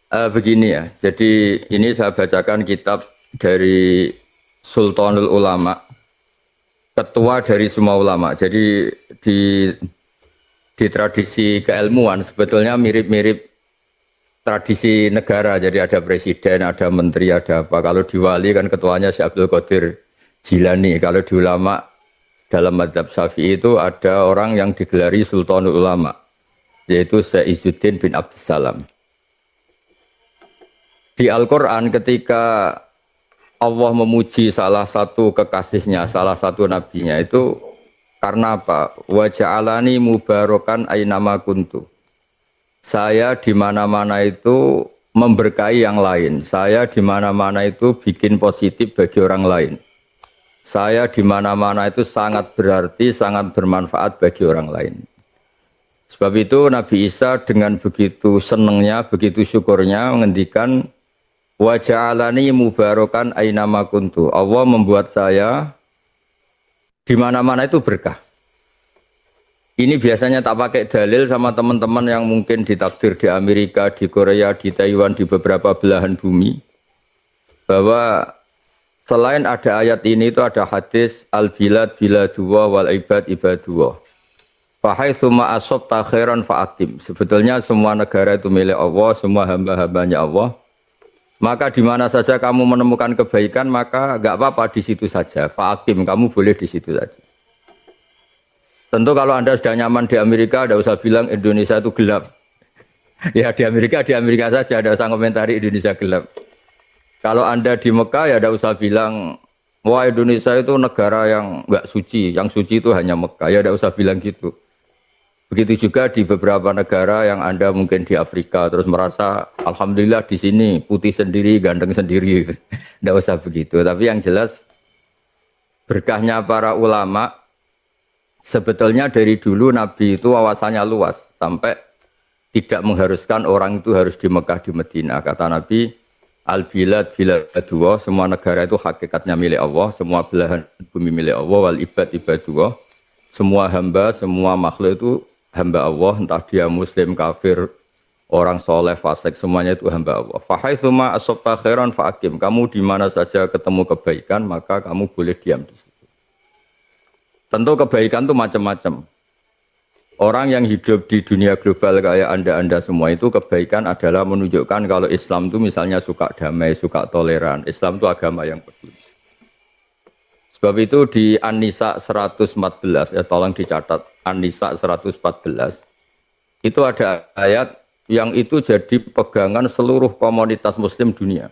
Begini ya, jadi ini saya bacakan kitab dari Sultanul Ulama, ketua dari semua ulama. Jadi di tradisi keilmuan sebetulnya mirip-mirip tradisi negara. Jadi ada presiden, ada menteri, ada apa. Kalau di wali kan ketuanya Syekh Abdul Qadir Jilani. Kalau di ulama dalam mazhab Syafi'i itu ada orang yang digelari Sultanul Ulama, yaitu Syekh Izzuddin bin Abdussalam. Di Al-Quran ketika Allah memuji salah satu kekasihnya, salah satu nabinya itu karena apa? Wa ja'alani mubarakan ainama kuntu. Saya di mana-mana itu memberkahi yang lain. Saya di mana-mana itu bikin positif bagi orang lain. Saya di mana-mana itu sangat berarti, sangat bermanfaat bagi orang lain. Sebab itu Nabi Isa dengan begitu senangnya, begitu syukurnya menghentikan wa ja'alani mubarakan ainama kuntu. Allah membuat saya di mana-mana itu berkah. Ini biasanya tak pakai dalil sama teman-teman yang mungkin ditakdir di Amerika, di Korea, di Taiwan, di beberapa belahan bumi. Bahwa selain ada ayat ini itu ada hadis al-bilad biladullah wal ibad ibadullah. Fahaitsu ma asabta khairan fa'atim. Sebetulnya semua negara itu milik Allah, semua hamba-hambanya Allah. Maka di mana saja kamu menemukan kebaikan, maka enggak apa-apa di situ saja. Fa'atim, kamu boleh di situ saja. Tentu kalau Anda sudah nyaman di Amerika, tidak usah bilang Indonesia itu gelap. Ya di Amerika saja, tidak usah komentari Indonesia gelap. Kalau Anda di Mekah, ya tidak usah bilang, wah Indonesia itu negara yang enggak suci, yang suci itu hanya Mekah. Ya tidak usah bilang gitu. Begitu juga di beberapa negara yang Anda mungkin di Afrika, terus merasa, Alhamdulillah di sini putih sendiri, ganteng sendiri. Tidak usah begitu. Tapi yang jelas, berkahnya para ulama, sebetulnya dari dulu Nabi itu wawasannya luas sampai tidak mengharuskan orang itu harus di Mekah di Medina. Kata Nabi, al-bilad biladullah, semua negara itu hakikatnya milik Allah, semua belahan bumi milik Allah, wal ibad ibadullah. Semua hamba, semua makhluk itu hamba Allah, entah dia muslim, kafir, orang soleh, fasik, semuanya itu hamba Allah. Fahaitsu ma asabta khairan fa'akim. Kamu di mana saja ketemu kebaikan, maka kamu boleh diam di situ. Tentu kebaikan itu macam-macam. Orang yang hidup di dunia global kayak Anda semua itu kebaikan adalah menunjukkan kalau Islam itu misalnya suka damai, suka toleran. Islam itu agama yang peduli. Sebab itu di An-Nisa 114, ya tolong dicatat, An-Nisa 114, itu ada ayat yang itu jadi pegangan seluruh komunitas muslim dunia.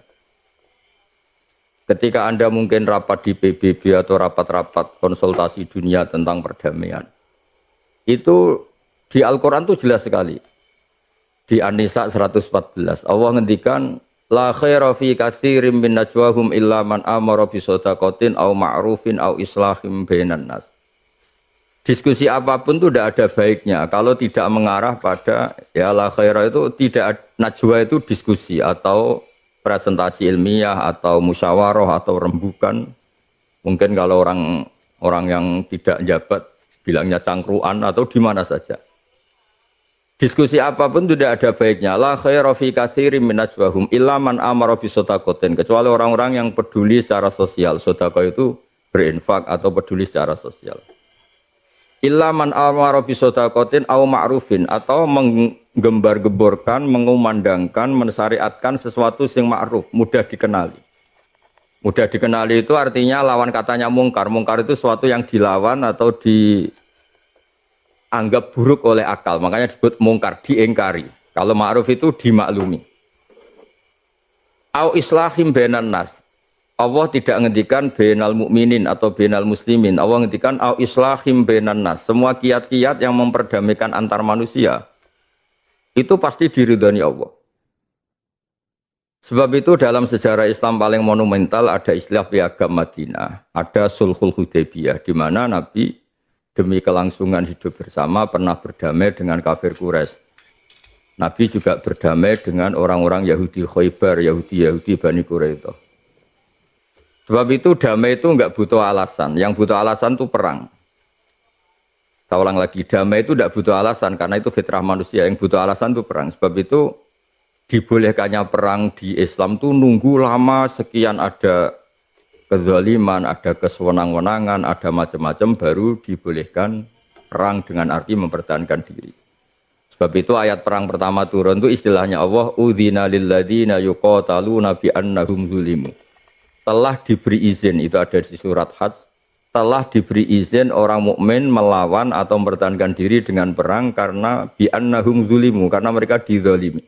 Ketika Anda mungkin rapat di PBB atau rapat-rapat konsultasi dunia tentang perdamaian, itu di Al-Quran itu jelas sekali. Di An-Nisa 114, Allah ngendikan, la khaira fi katsirin min najwahum illa man amara bi shadaqatin aw ma'rufin aw islahim bainan nas. Diskusi apapun itu tidak ada baiknya kalau tidak mengarah pada ya la khaira itu tidak, najwa itu diskusi atau presentasi ilmiah atau musyawarah atau rembukan. Mungkin kalau orang yang tidak jabat bilangnya cangkruan atau di mana saja. Diskusi apapun tidak ada baiknya. La khaira fi katsirin min najwahum illa man amara bi shadaqatin, kecuali orang-orang yang peduli secara sosial. Sedekah itu berinfak atau peduli secara sosial. Illa man amara bi shadaqatin aw ma'rufin, atau menggembar-gemborkan, mengumandangkan, mensyariatkan sesuatu yang ma'ruf, mudah dikenali. Mudah dikenali itu artinya lawan katanya mungkar. Mungkar itu sesuatu yang dilawan atau dianggap buruk oleh akal. Makanya disebut mungkar, diingkari. Kalau ma'ruf itu dimaklumi. Au islahim bainan nas. Allah tidak ngendikan bainal mukminin atau bainal muslimin. Allah ngendikan au islahim bainan nas. Semua kiat-kiat yang memperdamaikan antar manusia itu pasti diridhani Allah. Sebab itu dalam sejarah Islam paling monumental ada istilah piagam Madinah, ada Sulhul Hudaybiyah, di mana Nabi demi kelangsungan hidup bersama pernah berdamai dengan kafir Quraisy. Nabi juga berdamai dengan orang-orang Yahudi Khaybar, Yahudi Bani Quraidah. Sebab itu damai itu enggak butuh alasan, yang butuh alasan itu perang. Saya ulang lagi, damai itu tidak butuh alasan karena itu fitrah manusia, yang butuh alasan itu perang. Sebab itu dibolehkannya perang di Islam tuh nunggu lama sekian ada kezaliman, ada kesewenang-wenangan, ada macam-macam baru dibolehkan perang dengan arti mempertahankan diri. Sebab itu ayat perang pertama turun itu istilahnya Allah udzina lil ladzina yuqataluna bi annahum zulimu. Telah diberi izin, itu ada di surat Hajj, telah diberi izin orang mukmin melawan atau mempertahankan diri dengan perang karena bi annahum zulimu, karena mereka dizalimi.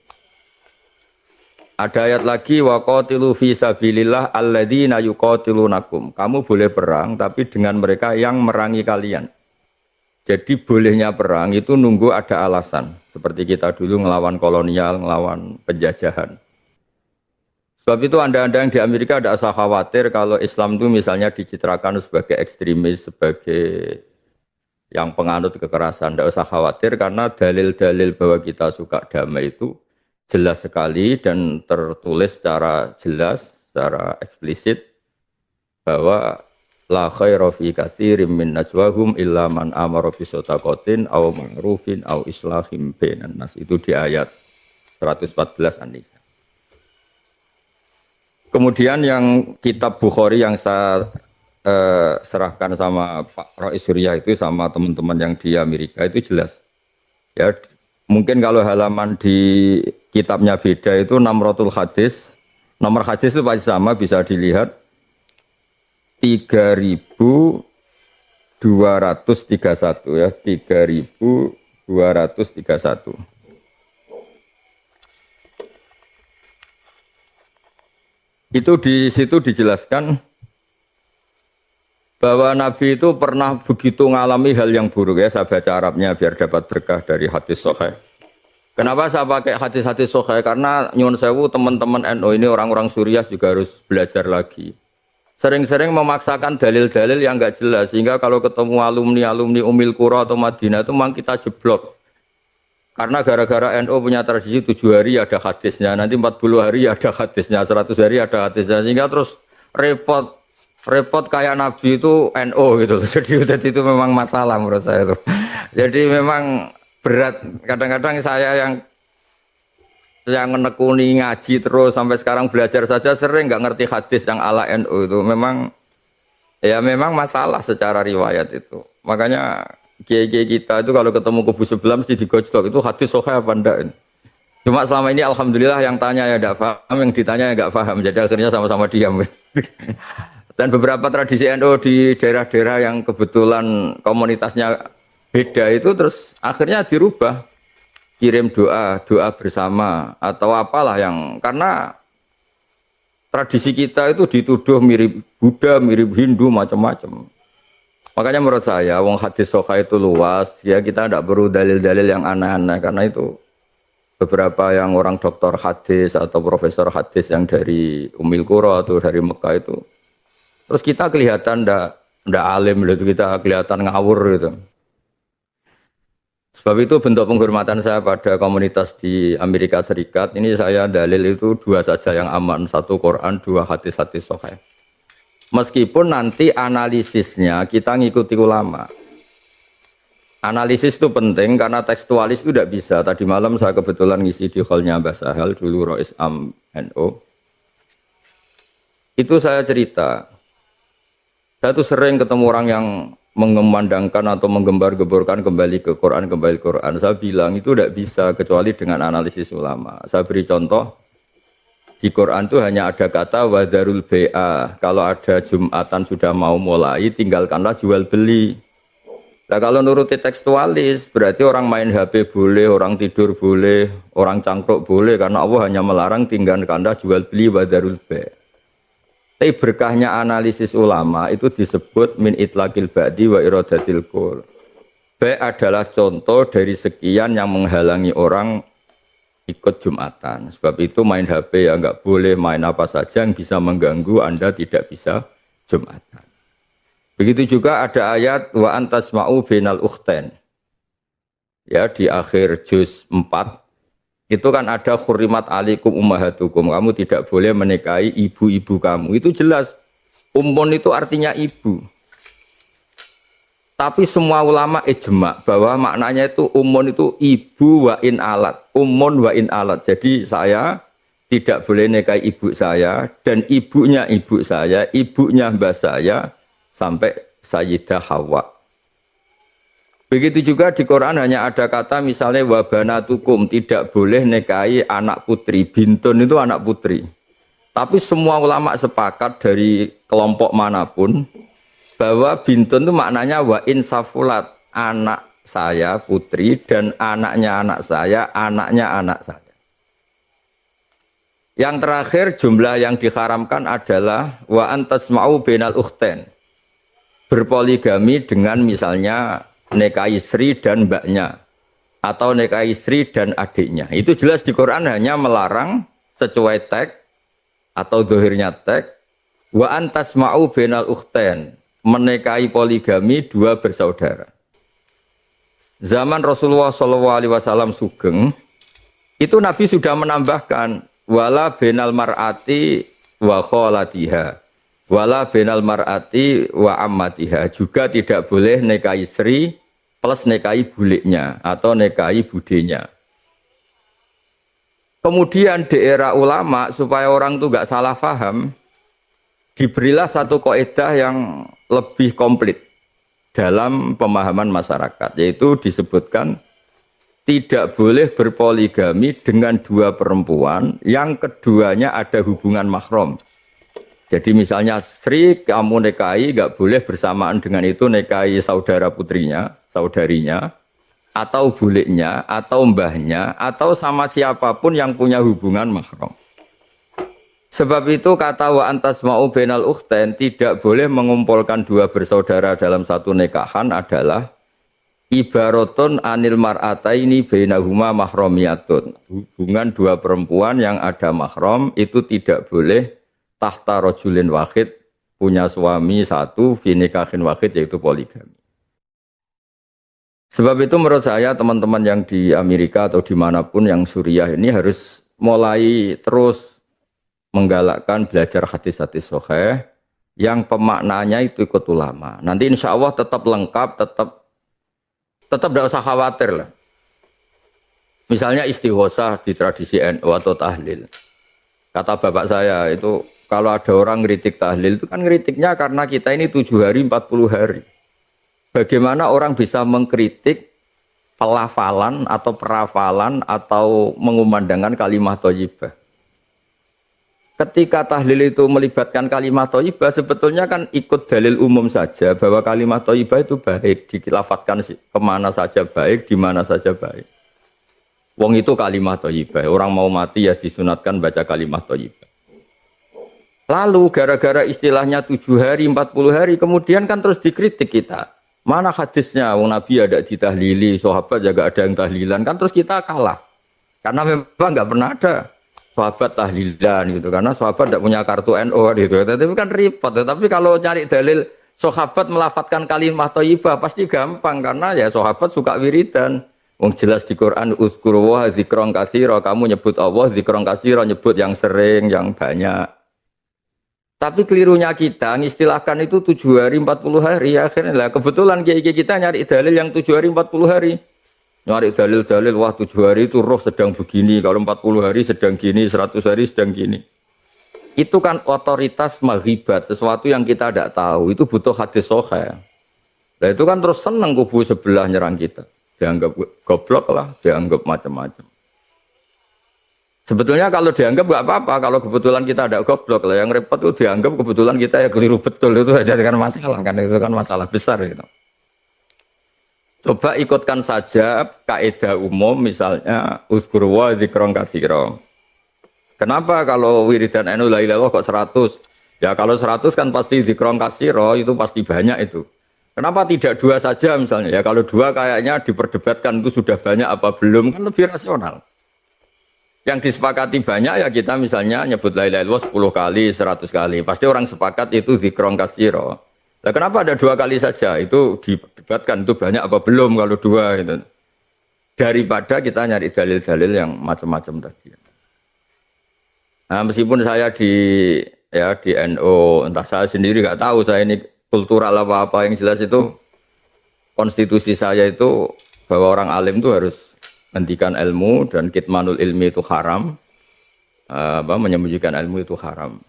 Ada ayat lagi waqatilu fi sabilillah alladzina yuqatilunakum. Kamu boleh perang tapi dengan mereka yang merangi kalian. Jadi bolehnya perang itu nunggu ada alasan. Seperti kita dulu ngelawan kolonial, ngelawan penjajahan. Sebab itu anda-anda yang di Amerika tidak usah khawatir kalau Islam itu misalnya dicitrakan sebagai ekstremis, sebagai yang penganut kekerasan. Tidak usah khawatir karena dalil-dalil bahwa kita suka damai itu jelas sekali dan tertulis secara jelas, secara eksplisit bahwa la khaira fi katsirin min najwahum illa man amara bi shadaqatin aw ma'rufin aw islahim bainan nas. Itu di ayat 114 An-Nisa. Kemudian yang kitab Bukhari yang saya serahkan sama Pak Rois Surya itu sama teman-teman yang di Amerika itu jelas. Ya, mungkin kalau halaman di kitabnya beda itu 600 hadis. Nomor hadis itu pasti sama, bisa dilihat 3231 ya, 3231. Itu di situ dijelaskan bahwa Nabi itu pernah begitu mengalami hal yang buruk ya, saya baca Arabnya biar dapat berkah dari hadis sahih. Kenapa saya pakai hadis-hadis sahih? Karena nyuwun sewu teman-teman NU ini orang-orang Suriah juga harus belajar lagi. Sering-sering memaksakan dalil-dalil yang enggak jelas sehingga kalau ketemu alumni-alumni Ummul Qura atau Madinah itu memang kita jeblok. Karena gara-gara NU punya tradisi 7 hari ada hadisnya, nanti 40 hari ada hadisnya, 100 hari ada hadisnya sehingga terus repot kayak Nabi itu NU gitu. Jadi itu memang masalah menurut saya itu. Jadi memang berat. Kadang-kadang saya yang menekuni ngaji terus sampai sekarang belajar saja sering nggak ngerti hadis yang ala NU itu memang masalah secara riwayat itu. Makanya kiai-kiai kita itu kalau ketemu kubu sebelah mesti digojlok itu hadis sahih apa enggak. Cuma selama ini alhamdulillah yang tanya ya enggak paham, yang ditanya ya enggak paham. Jadi akhirnya sama-sama diam. Dan beberapa tradisi NU di daerah-daerah yang kebetulan komunitasnya beda itu terus akhirnya dirubah. Kirim doa bersama atau apalah yang karena tradisi kita itu dituduh mirip Buddha, mirip Hindu macam-macam. Makanya menurut saya wong hadis sahih itu luas ya, kita tidak perlu dalil-dalil yang aneh-aneh karena itu beberapa yang orang doktor hadis atau profesor hadis yang dari Ummul Qura atau dari Mekah itu terus kita kelihatan ndak alim gitu, kita kelihatan ngawur gitu. Sebab itu bentuk penghormatan saya pada komunitas di Amerika Serikat, ini saya dalil itu 2 saja yang aman, 1 Quran, 2 hadis-hadis sahih. Meskipun nanti analisisnya kita ngikuti ulama. Analisis itu penting karena tekstualis itu tidak bisa. Tadi malam saya kebetulan ngisi di hallnya Mbah Sahal, dulu Rois Am NU. Itu saya cerita. Saya tuh sering ketemu orang yang mengemandangkan atau menggembar-gemborkan kembali ke Quran. Saya bilang itu tidak bisa kecuali dengan analisis ulama. Saya beri contoh, di Quran itu hanya ada kata wadarul bai'a. Kalau ada Jumatan sudah mau mulai, tinggalkanlah jual beli. Nah kalau nuruti tekstualis, berarti orang main HP boleh, orang tidur boleh, orang cangkruk boleh, karena Allah hanya melarang tinggalkanlah jual beli wadarul bai'a. Tapi berkahnya analisis ulama itu disebut min itlaqil ba'di wa iradatil qul. Bai adalah contoh dari sekian yang menghalangi orang ikut Jumatan. Sebab itu main HP ya enggak boleh, main apa saja yang bisa mengganggu Anda tidak bisa Jumatan. Begitu juga ada ayat wa antasma'u bainal ukhtain. Ya di akhir juz 4 itu kan ada khurimat alikum ummahatukum, kamu tidak boleh menikahi ibu-ibu kamu. Itu jelas, ummun itu artinya ibu. Tapi semua ulama ijma bahwa maknanya itu umun itu ibu wa in alat. Umun wa in alat. Jadi saya tidak boleh nikahi ibu saya dan ibunya ibu saya, ibunya mbah saya sampai Sayyidah Hawa. Begitu juga di Quran hanya ada kata misalnya wabanatukum, tidak boleh nikahi anak putri. Bintun itu anak putri. Tapi semua ulama sepakat dari kelompok manapun bahwa bintun itu maknanya wa in safulat, anak saya putri dan anaknya anak saya, anaknya anak saya. Yang terakhir jumlah yang diharamkan adalah wa antasma'u bainal ukhtain. Berpoligami dengan misalnya nikahi istri dan mbaknya atau nikahi istri dan adiknya. Itu jelas di Quran hanya melarang sesuai teks atau dohirnya teks wa antasma'u bainal ukhtain. Menikahi poligami dua bersaudara. Zaman Rasulullah SAW sugeng, itu Nabi sudah menambahkan wala benal mar'ati wa kholatiha, wala benal mar'ati wa ammatiha. Juga tidak boleh nikahi istri plus nikahi buliknya atau nikahi budenya. Kemudian di era ulama supaya orang itu gak salah paham, diberilah satu kaidah yang lebih komplit dalam pemahaman masyarakat, yaitu disebutkan tidak boleh berpoligami dengan dua perempuan yang keduanya ada hubungan mahram. Jadi misalnya Sri kamu nikahi gak boleh bersamaan dengan itu nikahi saudara putrinya, saudarinya, atau buliknya, atau mbahnya, atau sama siapapun yang punya hubungan mahram. Sebab itu kata wa antasma'u bainal ukhtain, tidak boleh mengumpulkan dua bersaudara dalam satu nikahan adalah ibaratun anil mar'ataini bainahuma mahramiyatun. Hubungan dua perempuan yang ada mahram itu tidak boleh tahta rajulin wahid, punya suami satu fi nikahin wahid, yaitu poligami. Sebab itu menurut saya teman-teman yang di Amerika atau dimanapun yang Suriah ini harus mulai terus menggalakkan belajar hadis-hadis sahih yang pemaknanya itu ikut ulama. Nanti insya Allah tetap lengkap, tetap tidak usah khawatir lah. Misalnya istighosah di tradisi NU atau tahlil. Kata bapak saya itu kalau ada orang ngeritik tahlil itu kan ngeritiknya karena kita ini 7 hari 40 hari. Bagaimana orang bisa mengkritik pelafalan atau perafalan atau mengumandangkan kalimat thayyibah? Ketika tahlil itu melibatkan kalimat thayyibah, sebetulnya kan ikut dalil umum saja bahwa kalimat thayyibah itu baik, dilafatkan kemana saja baik, di mana saja baik. Wong itu kalimat thayyibah, orang mau mati ya disunatkan baca kalimat thayyibah. Lalu gara-gara istilahnya 7 hari, 40 hari, kemudian kan terus dikritik kita. Mana hadisnya, wong Nabi ada ditahlili, sahabat juga ada yang tahlilan, kan terus kita kalah. Karena memang nggak pernah ada sahabat tahlilan gitu, karena sahabat tidak punya kartu NU gitu. Tapi kan repot. Tapi kalau cari dalil sahabat melafatkan kalimat thayyibah pasti gampang karena ya sahabat suka wiridan. Wong jelas di Quran uzkuru wa dzikron katsira, kamu nyebut Allah dzikron katsira, nyebut yang sering, yang banyak. Tapi kelirunya kita ngistilahkan itu 7 hari 40 hari akhirnya lah kebetulan kiai kita nyari dalil yang 7 hari 40 hari. Nyari dalil-dalil, wah 7 hari itu roh sedang begini, kalau 40 hari sedang gini, 100 hari sedang gini. Itu kan otoritas maghibat, sesuatu yang kita tidak tahu, itu butuh hadis sahih. Nah itu kan terus senang kubu sebelah nyerang kita. Dianggap goblok lah, dianggap macam-macam. Sebetulnya kalau dianggap nggak apa-apa, kalau kebetulan kita ada goblok lah, yang repot itu dianggap kebetulan kita ya keliru betul, itu aja kan masalah, kan itu kan masalah besar gitu. Coba ikutkan saja kaidah umum misalnya uzkuru wa dzikron katsira. Kenapa kalau wiridan NU la ilaha illallah kok 100? Ya kalau 100 kan pasti dzikron katsira, itu pasti banyak itu. Kenapa tidak 2 saja misalnya? Ya kalau 2 kayaknya diperdebatkan itu sudah banyak apa belum, kan lebih rasional. Yang disepakati banyak ya kita misalnya nyebut la ilaha illallah 10 kali, 100 kali. Pasti orang sepakat itu dzikron katsira. Nah, kenapa ada 2 kali saja? Itu diperdebatkan itu banyak apa belum kalau 2 gitu. Daripada kita nyari dalil-dalil yang macam-macam tadi. Nah, meskipun saya di NU, entah saya sendiri nggak tahu saya ini kultural apa-apa, yang jelas itu konstitusi saya itu bahwa orang alim itu harus hentikan ilmu dan kitmanul ilmi itu haram, menyembunyikan ilmu itu haram.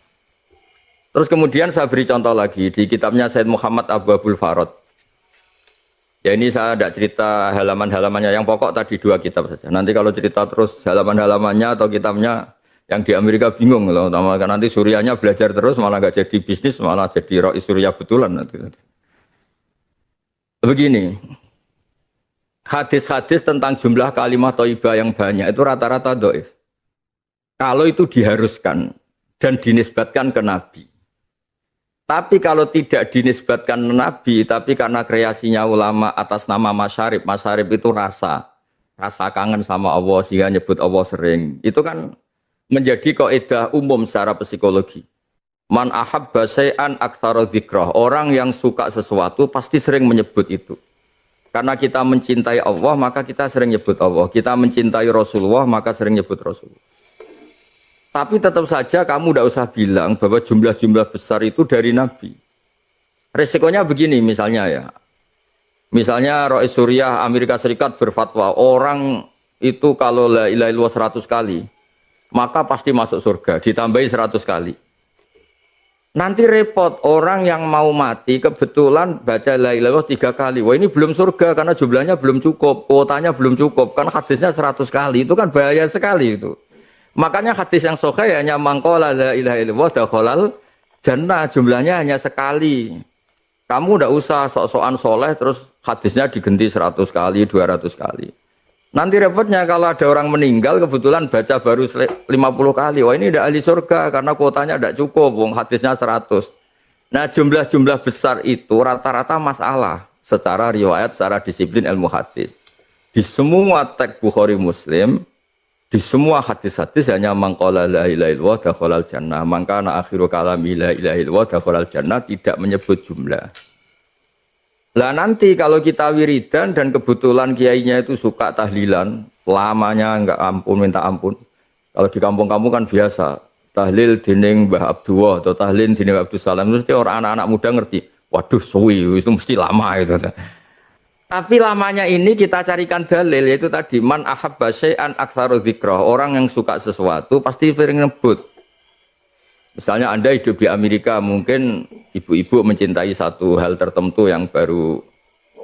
Terus kemudian saya beri contoh lagi di kitabnya Said Muhammad Abwabul Farad. Ya ini saya tidak cerita halaman-halamannya, yang pokok tadi 2 kitab saja. Nanti kalau cerita terus halaman-halamannya atau kitabnya yang di Amerika bingung loh, nanti Suriahnya belajar terus malah nggak jadi bisnis, malah jadi Rois Suriah betulan nanti. Begini, hadis-hadis tentang jumlah kalimat thayyibah yang banyak itu rata-rata dhaif. Kalau itu diharuskan dan dinisbatkan ke Nabi. Tapi kalau tidak dinisbatkan ke Nabi, tapi karena kreasinya ulama atas nama masyarib, masyarib itu rasa kangen sama Allah sehingga nyebut Allah sering. Itu kan menjadi kaidah umum secara psikologi. Man ahabba syai'an aktsara dzikrah. Orang yang suka sesuatu pasti sering menyebut itu. Karena kita mencintai Allah, maka kita sering nyebut Allah. Kita mencintai Rasulullah, maka sering nyebut Rasulullah. Tapi tetap saja kamu tidak usah bilang bahwa jumlah-jumlah besar itu dari Nabi. Resikonya begini misalnya ya. Misalnya Rois Suriah Amerika Serikat berfatwa, orang itu kalau la ilaha illallah 100 kali, maka pasti masuk surga, ditambahi 100 kali. Nanti repot, orang yang mau mati kebetulan baca la ilaha illallah 3 kali. Wah ini belum surga karena jumlahnya belum cukup, kuotanya belum cukup, kan hadisnya 100 kali, itu kan bahaya sekali itu. Makanya hadis yang sahih hanya mangqala la ilaha illallah dakhalal jannah, jumlahnya hanya sekali. Kamu tidak usah sok-sokan soleh terus hadisnya diganti 100 kali, 200 kali. Nanti repotnya kalau ada orang meninggal kebetulan baca baru 50 kali. Wah ini tidak ahli surga karena kuotanya tidak cukup, hadisnya 100. Nah jumlah-jumlah besar itu rata-rata masalah secara riwayat, secara disiplin ilmu hadis. Di semua teks Bukhari Muslim, di semua hadis-hadis hanya mangqala la ilaha illallah dakhalal jannah. Maka akhiru kalami la ilaha illallah dakhalal jannah, tidak menyebut jumlah. Lah nanti kalau kita wiridan dan kebetulan kiainya itu suka tahlilan, lamanya enggak ampun minta ampun. Kalau di kampung-kampung kan biasa tahlil dining Mbah Abdullah atau tahlil dining Mbah Abdul Salam, mesti orang anak-anak muda ngerti. Waduh suwi itu mesti lama itu. Tapi lamanya ini kita carikan dalil, yaitu tadi man ahabba syai'an aktsara dzikrah. Orang yang suka sesuatu pasti sering nyebut. Misalnya Anda hidup di Amerika, mungkin ibu-ibu mencintai satu hal tertentu yang baru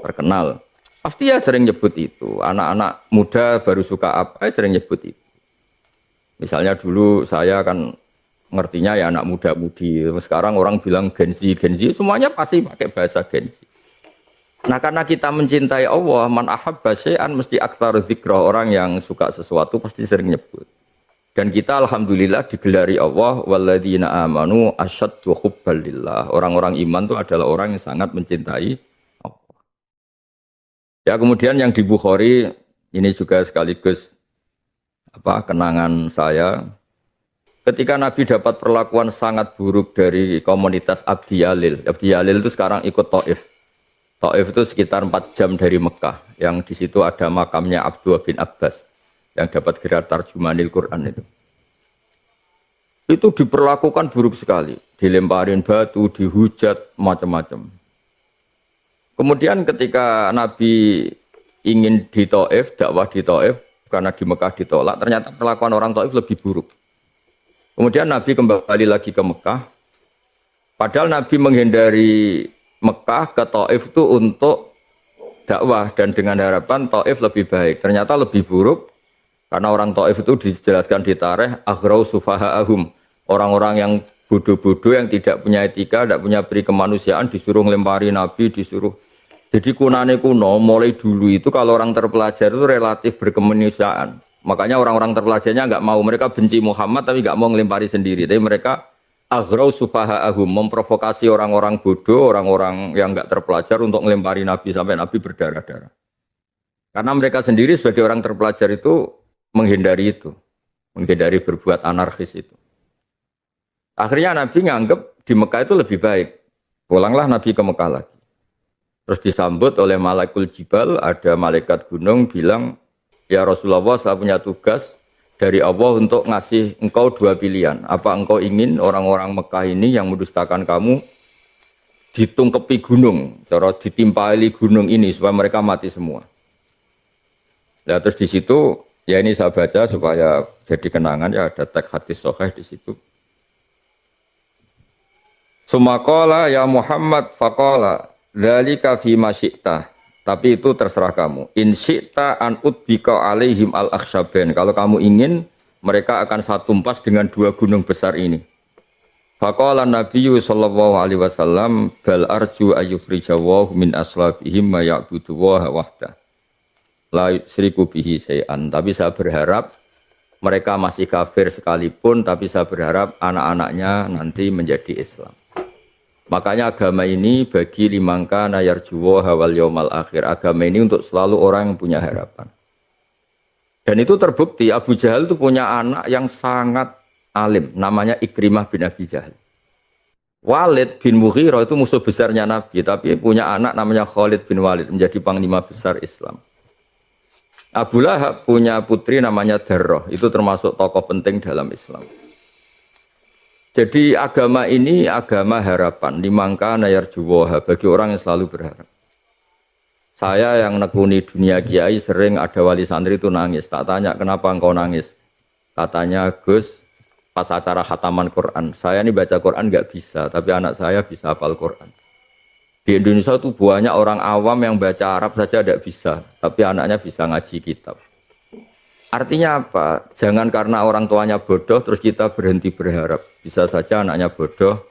terkenal. Pasti ya sering nyebut itu. Anak-anak muda baru suka apa, sering nyebut itu. Misalnya dulu saya kan ngertinya ya anak muda-mudi. Sekarang orang bilang Gen Z, semuanya pasti pakai bahasa Gen Z. Nah karena kita mencintai Allah, man ahabba syai'an mesti aktsara dzikrah. Orang yang suka sesuatu pasti sering nyebut. Dan kita alhamdulillah digelari Allah walladzina amanu asyaddu hubban lillah. Orang-orang iman itu adalah orang yang sangat mencintai Allah. Ya kemudian yang di Bukhari ini juga sekaligus kenangan saya. Ketika Nabi dapat perlakuan sangat buruk dari komunitas Abdi Yalil. Abdi Yalil itu sekarang ikut Taif. Taif itu sekitar 4 jam dari Mekah, yang di situ ada makamnya Abdullah bin Abbas yang dapat gelar Tarjumanil Quran itu. Itu diperlakukan buruk sekali, dilemparin batu, dihujat, macam-macam. Kemudian ketika Nabi ingin di Taif, dakwah di Taif, karena di Mekah ditolak, ternyata perlakuan orang Taif lebih buruk. Kemudian Nabi kembali lagi ke Mekah, padahal Nabi menghindari Mekah ke Taif itu untuk dakwah dan dengan harapan Taif lebih baik. Ternyata lebih buruk karena orang Taif itu dijelaskan di tarikh aghrau sufaha'ahum. Orang-orang yang bodoh-bodoh yang tidak punya etika, tidak punya peri kemanusiaan disuruh ngelempari Nabi, disuruh. Jadi kunane kuno mulai dulu itu kalau orang terpelajar itu relatif berkemanusiaan. Makanya orang-orang terpelajarnya enggak mau, mereka benci Muhammad tapi enggak mau ngelempari sendiri. Tapi mereka aghrau sufaha'ahum, memprovokasi orang-orang bodoh, orang-orang yang enggak terpelajar untuk ngelempari Nabi sampai Nabi berdarah-darah. Karena mereka sendiri sebagai orang terpelajar itu menghindari itu, menghindari berbuat anarkis itu. Akhirnya Nabi nganggep di Mekah itu lebih baik. Pulanglah Nabi ke Mekah lagi. Terus disambut oleh Malakul Jibal, ada malaikat gunung bilang, ya Rasulullah saya punya tugas dari Allah untuk ngasih engkau 2 pilihan. Apa engkau ingin orang-orang Mekah ini yang mendustakan kamu ditungkepi gunung, cara ditimpali gunung ini supaya mereka mati semua. Ya terus di situ ya ini saya baca supaya jadi kenangan ya ada teks hadis sahih di situ. Sumakola ya Muhammad faqala dzalika fi ma syi'ta. Tapi itu terserah kamu. In syi'ta an udbika alaihim al-akhsyabain. Kalau kamu ingin mereka akan saya tumpas dengan dua gunung besar ini. Faqala Nabiyyu sallallahu alaihi wasallam bal arju ayyufrijawahu min aslabihim ma ya'budu wa wahda. La yusyriku bihi syai'an. Tapi saya berharap mereka masih kafir sekalipun, tapi saya berharap anak-anaknya nanti menjadi Islam. Makanya agama ini bagi limangka nayar juwo hawal yaumal akhir. Agama ini untuk selalu orang yang punya harapan. Dan itu terbukti Abu Jahal itu punya anak yang sangat alim. Namanya Ikrimah bin Abi Jahal. Walid bin Mughirah itu musuh besarnya Nabi. Tapi punya anak namanya Khalid bin Walid. Menjadi panglima besar Islam. Abu Lahab punya putri namanya Darrah. Itu termasuk tokoh penting dalam Islam. Jadi agama ini agama harapan, limangka nayar juwoha, bagi orang yang selalu berharap. Saya yang nekuni dunia kiai sering ada wali santri itu nangis. Tak tanya kenapa engkau nangis. Katanya Gus, pas acara khataman Quran, saya ini baca Quran nggak bisa, tapi anak saya bisa hafal Quran. Di Indonesia itu banyak orang awam yang baca Arab saja tidak bisa, tapi anaknya bisa ngaji kitab. Artinya apa? Jangan karena orang tuanya bodoh terus kita berhenti berharap. Bisa saja anaknya bodoh,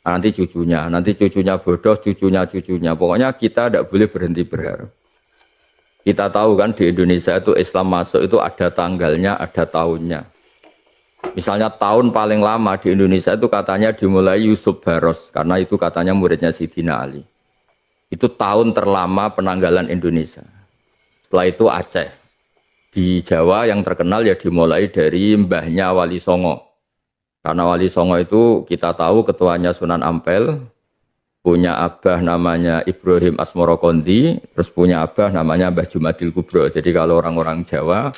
nanti cucunya bodoh, cucunya. Pokoknya kita tidak boleh berhenti berharap. Kita tahu kan di Indonesia itu Islam masuk itu ada tanggalnya, ada tahunnya. Misalnya tahun paling lama di Indonesia itu katanya dimulai Yusuf Baros, karena itu katanya muridnya Sidina Ali. Itu tahun terlama penanggalan Indonesia. Setelah itu Aceh. Di Jawa yang terkenal ya dimulai dari mbahnya Wali Songo. Karena Wali Songo itu kita tahu ketuanya Sunan Ampel, punya abah namanya Ibrahim Asmorokondi, terus punya abah namanya Mbah Jumadil Kubro. Jadi kalau orang-orang Jawa,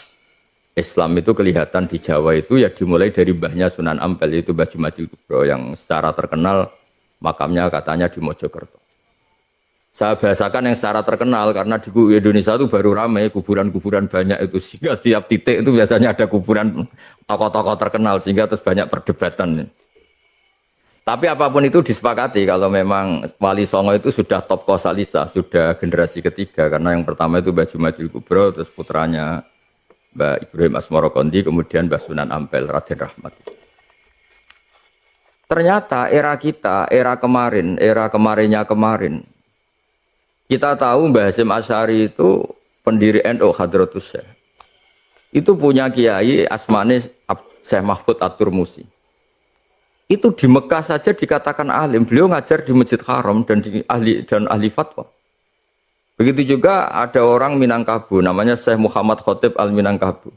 Islam itu kelihatan di Jawa itu ya dimulai dari mbahnya Sunan Ampel, yaitu Mbah Jumadil Kubro, yang secara terkenal makamnya katanya di Mojokerto. Saya bahasakan yang secara terkenal karena di Indonesia itu baru ramai kuburan-kuburan banyak itu, sehingga setiap titik itu biasanya ada kuburan tokoh-tokoh terkenal sehingga terus banyak perdebatan. Tapi apapun itu disepakati kalau memang Wali Songo itu sudah top kosalisa, sudah generasi ketiga, karena yang pertama itu Mbah Jumadil Kubro, terus putranya Mbah Ibrahim Asmorokondi, kemudian Mbah Sunan Ampel Raden Rahmat. Ternyata era kita, era kemarinnya kemarin. Kita tahu Mbah Hasyim Asy'ari itu pendiri NU Hadratus Syekh. Itu punya kiai asmane Syekh Mahfud At-Turmusi. Itu di Mekah saja dikatakan alim. Beliau ngajar di Masjid Haram dan ahli fatwa. Begitu juga ada orang Minangkabau namanya Syekh Muhammad Khotib Al-Minangkabau.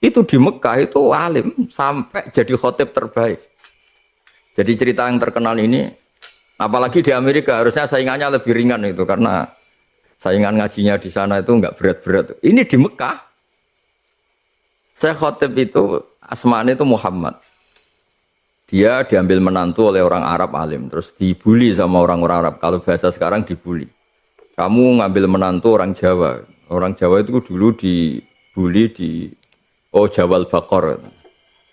Itu di Mekah itu alim sampai jadi khotib terbaik. Jadi cerita yang terkenal ini, apalagi di Amerika harusnya saingannya lebih ringan itu karena saingan ngajinya di sana itu enggak berat-berat. Ini di Mekah. Syekh Khotib itu asmane itu Muhammad. Dia diambil menantu oleh orang Arab alim, terus dibully sama orang-orang Arab. Kalau bahasa sekarang dibully. Kamu ngambil menantu orang Jawa. Orang Jawa itu dulu dibully di Jawal Bakor.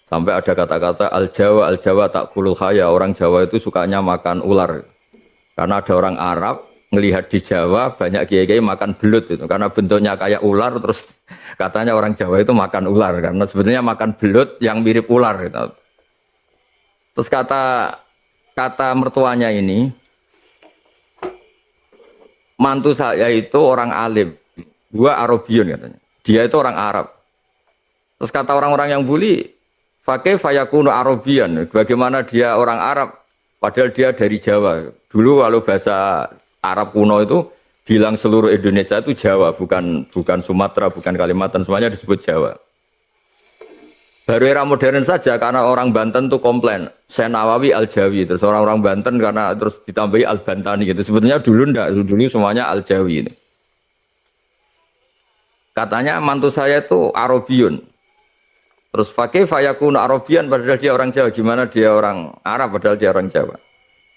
Sampai ada kata-kata Al-Jawa tak kulul khaya. Orang Jawa itu sukanya makan ular. Karena ada orang Arab ngelihat di Jawa banyak kiai-kiai makan belut itu. Karena bentuknya kayak ular, terus katanya orang Jawa itu makan ular. Karena sebetulnya makan belut yang mirip ular gitu. Terus kata mertuanya ini, mantu saya itu orang alim, gua Arabiun katanya. Dia itu orang Arab. Terus kata orang-orang yang bully, fakih fayakunu Arabian. Bagaimana dia orang Arab, padahal dia dari Jawa. Dulu kalau bahasa Arab kuno itu bilang seluruh Indonesia itu Jawa, bukan Sumatera, bukan Kalimantan, semuanya disebut Jawa. Baru era modern saja karena orang Banten tuh komplain, Syekh Nawawi Al-Jawi, terus orang-orang Banten karena terus ditambahi Al-Bantani gitu. Sebetulnya dulu enggak, dulu semuanya Al-Jawi ini. Katanya mantu saya itu Arabiun. Terus fakih fayakun Arabian padahal dia orang Jawa. Gimana dia orang Arab padahal dia orang Jawa?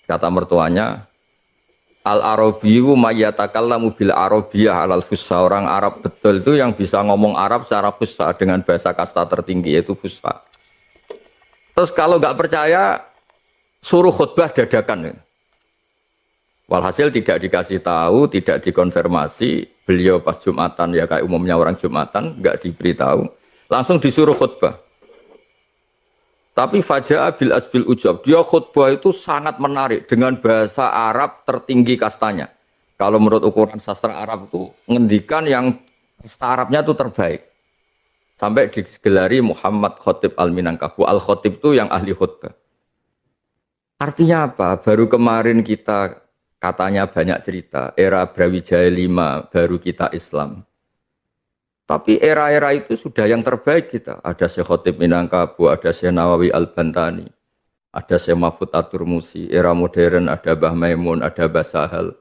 Kata mertuanya, Al-Arabiyyu mayyatakallamu bil Arabiyyah alal fusha. Orang Arab betul itu yang bisa ngomong Arab secara fusha dengan bahasa kasta tertinggi yaitu fusha. Terus kalau nggak percaya suruh khutbah dadakan. Walhasil tidak dikasih tahu, tidak dikonfirmasi. Beliau pas Jumatan ya kayak umumnya orang Jumatan nggak diberitahu, langsung disuruh khutbah. Tapi Fajaa bil asbil ujab, dia khutbah itu sangat menarik dengan bahasa Arab tertinggi kastanya. Kalau menurut ukuran sastra Arab itu ngendikan yang kasta Arabnya itu terbaik. Sampai digelari Muhammad Khotib Al-Minangkabu. Al-Khotib itu yang ahli khutbah. Artinya apa? Baru kemarin kita katanya banyak cerita, era Brawijaya V baru kita Islam. Tapi era-era itu sudah yang terbaik kita. Ada Syekh Khotib Minangkabu, ada Syekh Nawawi Al-Bantani, ada Syekh Mahfud At-Turmusi. Era modern ada Mbah Maimun, ada Mbah Sahal.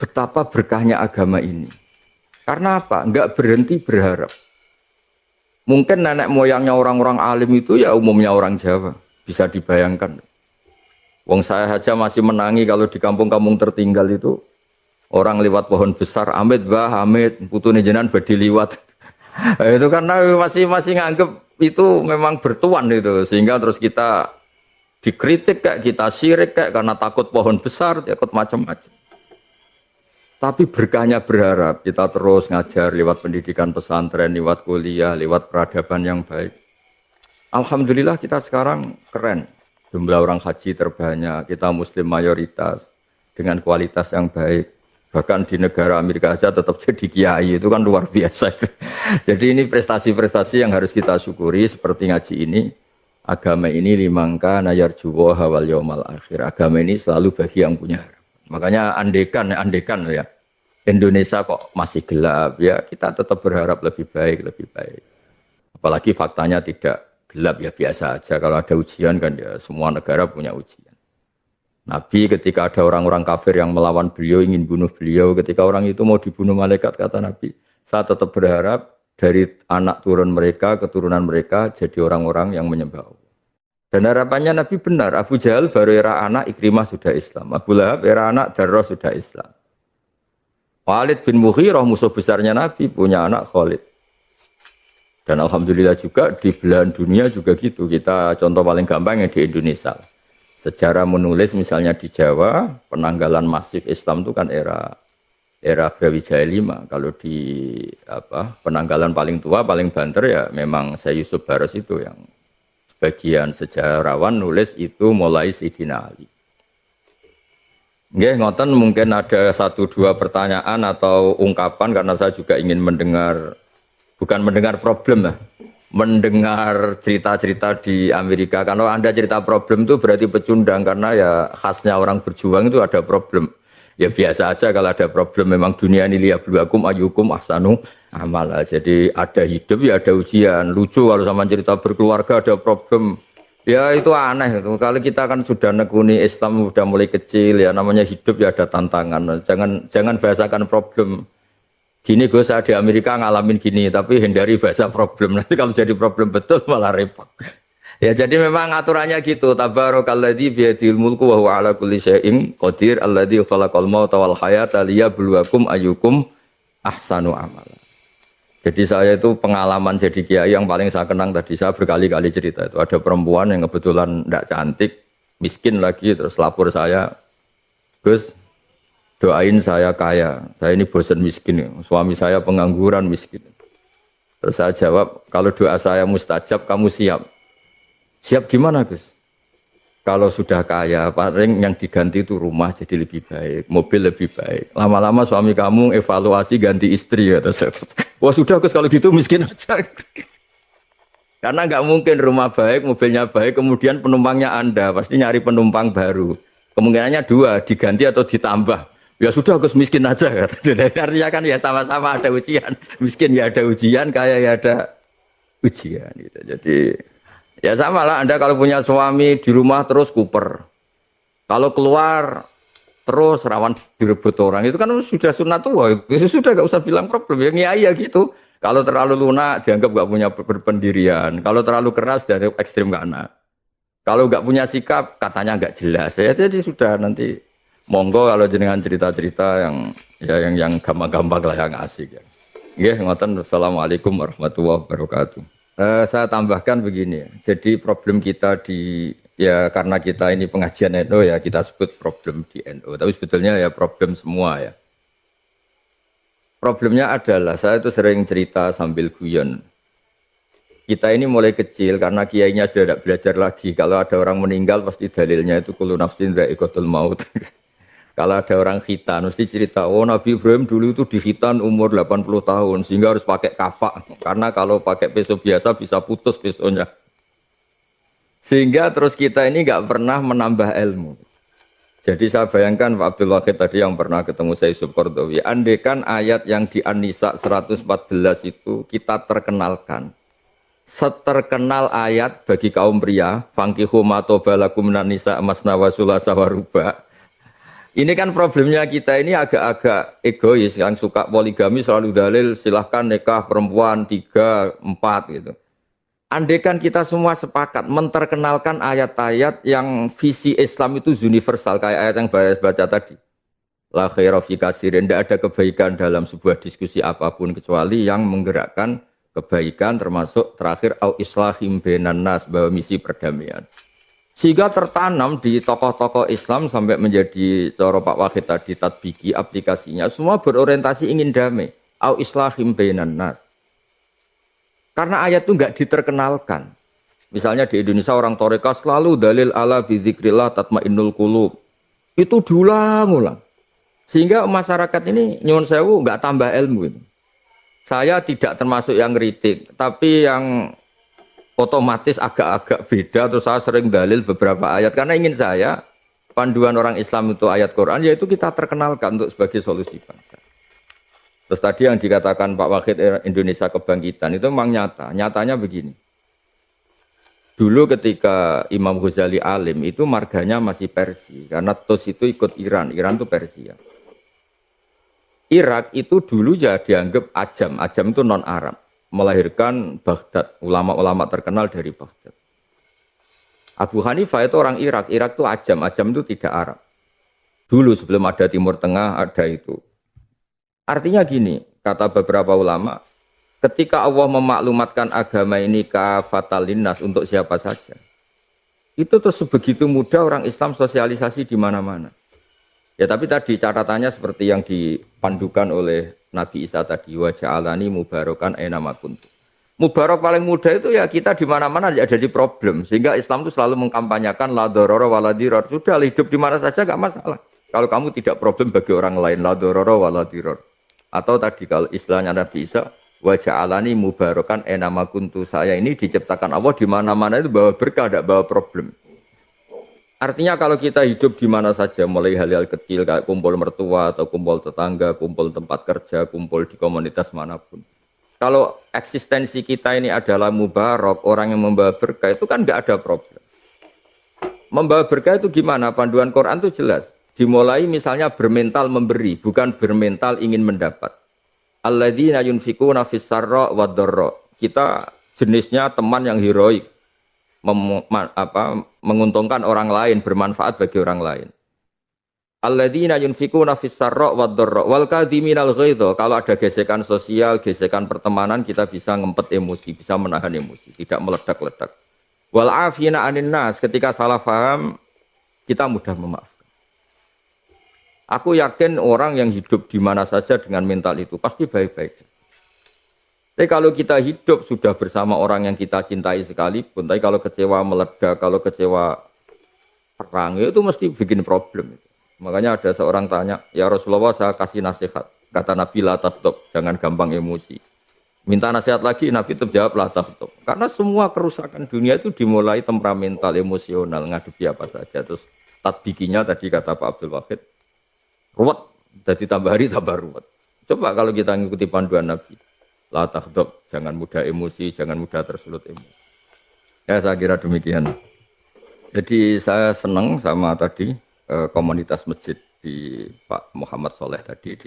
Betapa berkahnya agama ini. Karena apa? Enggak berhenti berharap. Mungkin nenek moyangnya orang-orang alim itu ya umumnya orang Jawa. Bisa dibayangkan. Wong saya saja masih menangi kalau di kampung-kampung tertinggal itu. Orang lewat pohon besar, Amit bah, Amit, putune jenengan badhe liwat. Itu karena masih nganggep itu memang bertuan itu, sehingga terus kita dikritik kayak kita syirik kayak karena takut pohon besar, takut macam-macam. Tapi berkahnya berharap kita terus ngajar lewat pendidikan pesantren, lewat kuliah, lewat peradaban yang baik. Alhamdulillah kita sekarang keren. Jumlah orang haji terbanyak, kita muslim mayoritas dengan kualitas yang baik. Bahkan di negara Amerika saja tetap jadi kiai, itu kan luar biasa. Jadi ini prestasi-prestasi yang harus kita syukuri seperti ngaji ini. Agama ini limangka nayar juwa hawal yaumal akhir. Agama ini selalu bagi yang punya harapan. Makanya andekan ya. Indonesia kok masih gelap ya, kita tetap berharap lebih baik. Apalagi faktanya tidak gelap ya, biasa aja. Kalau ada ujian kan ya semua negara punya ujian. Nabi ketika ada orang-orang kafir yang melawan beliau, ingin bunuh beliau, ketika orang itu mau dibunuh malaikat, kata Nabi, saya tetap berharap dari anak turun mereka, keturunan mereka, jadi orang-orang yang menyembah Allah. Dan harapannya Nabi benar, Abu Jahal baru era anak, Ikrimah sudah Islam. Abu Lahab era anak, Darrah sudah Islam. Walid bin Mughirah, musuh besarnya Nabi, punya anak Khalid. Dan Alhamdulillah juga di belahan dunia juga gitu. Kita contoh paling gampang yang di Indonesia. Sejarah menulis misalnya di Jawa, penanggalan masif Islam itu kan era Brawijaya V. Kalau di penanggalan paling tua, paling banter ya memang Syekh Yusuf Baros itu yang sebagian sejarawan nulis itu mulai Sayyidina Ali. Nggih, ngoten mungkin ada 1-2 pertanyaan atau ungkapan karena saya juga ingin mendengar, bukan mendengar problem lah. Mendengar cerita-cerita di Amerika. Kalau Anda cerita problem itu berarti pecundang karena ya khasnya orang berjuang itu ada problem. Ya biasa aja kalau ada problem, memang dunia ini liyabluwakum ayyukum ahsanu amala. Jadi ada hidup ya ada ujian. Lucu kalau sama cerita berkeluarga ada problem. Ya itu aneh itu. Kalau kita kan sudah nekuni Islam sudah mulai kecil ya, namanya hidup ya ada tantangan. Jangan bahasakan problem. Gini gue saya di Amerika ngalamin gini, tapi hindari bahasa problem. Nanti kalau jadi problem betul malah repot. Ya jadi memang aturannya gitu. Tabarakalladzi biyadihil mulku wa huwa ala kulli syai'in qadir alladzi khalaqal mauta wal hayata liyabluwakum ayyukum ahsanu amala. Jadi saya itu pengalaman jadi kiai yang paling saya kenang tadi, saya berkali-kali cerita itu. Ada perempuan yang kebetulan tidak cantik, miskin lagi, terus lapor saya, Gus, doain saya kaya, saya ini bosan miskin, suami saya pengangguran miskin. Terus saya jawab, kalau doa saya mustajab, kamu siap? Siap gimana Gus? Kalau sudah kaya, paling yang diganti itu rumah jadi lebih baik, mobil lebih baik. Lama-lama suami kamu evaluasi ganti istri ya. Wah sudah Gus kalau gitu miskin aja. Karena nggak mungkin rumah baik, mobilnya baik, kemudian penumpangnya Anda, pasti nyari penumpang baru. Kemungkinannya 2, diganti atau ditambah. Ya sudah Gus miskin aja kan. Artinya kan ya sama-sama ada ujian. Miskin ya ada ujian, kaya ya ada ujian gitu. Jadi ya sama lah Anda kalau punya suami di rumah terus kuper. Kalau keluar terus rawan direbut orang itu kan sudah sunatullah. Itu sudah gak usah bilang problem. Ya ngiyai ya gitu. Kalau terlalu lunak dianggap gak punya berpendirian. Kalau terlalu keras dari ekstrim kanan. Kalau gak punya sikap katanya gak jelas. Ya jadi sudah nanti Monggo kalau jenengan cerita-cerita yang gampang-gampang lah yang asik ya. Nggih, ngoten. Assalamualaikum warahmatullahi wabarakatuh. Saya tambahkan begini ya. Jadi problem kita ya karena kita ini pengajian NU ya kita sebut problem di NU. Tapi sebetulnya ya problem semua ya. Problemnya adalah saya itu sering cerita sambil guyon. Kita ini mulai kecil karena kiainya sudah tidak belajar lagi. Kalau ada orang meninggal pasti dalilnya itu kullu nafsin dha'iqatul maut. Kalau ada orang khitan mesti cerita, oh Nabi Ibrahim dulu itu dikhitan umur 80 tahun sehingga harus pakai kapak. Karena kalau pakai peso biasa bisa putus pesonya. Sehingga terus kita ini nggak pernah menambah ilmu. Jadi saya bayangkan Pak Abdul Wahid tadi yang pernah ketemu saya Yusuf Qardawi. Andaikan ayat yang di An-Nisa 114 itu kita terkenalkan. Seterkenal ayat bagi kaum pria. Fankihu matobalakum minan nisa masna wa sulasa wa ruba'. Ini kan problemnya kita ini agak-agak egois. Yang suka poligami selalu dalil silahkan nikah perempuan 3, 4 gitu. Andaikan kita semua sepakat menterkenalkan ayat-ayat yang visi Islam itu universal kayak ayat yang baca tadi. La khaira fi katsirin, tidak ada kebaikan dalam sebuah diskusi apapun kecuali yang menggerakkan kebaikan termasuk terakhir au islahim bainan nas bahwa misi perdamaian. Sehingga tertanam di tokoh-tokoh Islam sampai menjadi cara Pak Wahid tadi tatbiki aplikasinya semua berorientasi ingin damai. Au islahim bainan nas. Karena ayat itu enggak diterkenalkan. Misalnya di Indonesia orang Toreka selalu dalil ala bidzikrillah tatmainnul qulub. Itu diulang-ulang. Sehingga masyarakat ini nyuwun sewu enggak tambah ilmu ini. Saya tidak termasuk yang kritik, tapi yang otomatis agak-agak beda. Terus saya sering dalil beberapa ayat karena ingin saya panduan orang Islam itu ayat Quran yaitu kita terkenalkan untuk sebagai solusi bangsa. Terus tadi yang dikatakan Pak Wahid Indonesia Kebangkitan itu memang nyata. Nyatanya begini. Dulu ketika Imam Ghazali alim itu marganya masih Persia. Karena TOS itu ikut Iran. Iran itu Persia. Irak itu dulu ya dianggap ajam. Ajam itu non-Arab. Melahirkan Baghdad. Ulama-ulama terkenal dari Baghdad. Abu Hanifah itu orang Irak. Irak itu ajam. Ajam itu tidak Arab. Dulu sebelum ada Timur Tengah ada itu. Artinya gini, kata beberapa ulama, ketika Allah memaklumatkan agama ini kafatal linnas untuk siapa saja, itu terus sebegitu mudah orang Islam sosialisasi di mana-mana. Ya tapi tadi catatannya seperti yang dipandukan oleh Nabi Isa tadi, wa ja'alani mubarakan aina ma kuntu. Mubarak paling mudah itu ya kita di mana-mana ada di problem, sehingga Islam itu selalu mengkampanyekan la darara wa la dirar. Sudah hidup di mana saja enggak masalah. Kalau kamu tidak problem bagi orang lain, la darara wa la dirar. Atau tadi kalau istilahnya Nabi Isa, wa ja'alani mubarakan aina ma kuntu. Saya ini diciptakan Allah di mana-mana itu bawa berkah, tidak bawa problem. Artinya kalau kita hidup di mana saja, mulai hal-hal kecil kayak kumpul mertua atau kumpul tetangga, kumpul tempat kerja, kumpul di komunitas manapun. Kalau eksistensi kita ini adalah mubarak, orang yang membawa berkah itu kan nggak ada problem. Membawa berkah itu gimana? Panduan Quran itu jelas. Dimulai misalnya bermental memberi, bukan bermental ingin mendapat. Alladzina yunfikuna fis sarra wad dharra. Kita jenisnya teman yang heroik. Menguntungkan orang lain, bermanfaat bagi orang lain. Alladzina yunfikuna fis sarra wad dharra wal kadhiminal ghaidha. Kalau ada gesekan sosial, gesekan pertemanan, kita bisa ngempet emosi, bisa menahan emosi, tidak meledak-ledak. Wal afina 'anil nas, ketika salah paham, kita mudah memaafkan. Aku yakin orang yang hidup di mana saja dengan mental itu pasti baik-baik. Tapi kalau kita hidup sudah bersama orang yang kita cintai sekalipun, tapi kalau kecewa meledak, kalau kecewa perang, itu mesti bikin problem. Makanya ada seorang tanya, ya Rasulullah saya kasih nasihat. Kata Nabi la taghdab, jangan gampang emosi. Minta nasihat lagi, Nabi itu jawab la taghdab. Karena semua kerusakan dunia itu dimulai temperamental, emosional, ngadepi apa saja. Terus tatbikinya tadi kata Pak Abdul Wahid, ruwet, jadi tambah hari tambah ruwet. Coba kalau kita ngikuti panduan Nabi, la taghdab, jangan mudah emosi, jangan mudah tersulut emosi. Ya saya kira demikian. Jadi saya senang sama tadi komunitas masjid di Pak Muhammad Soleh tadi.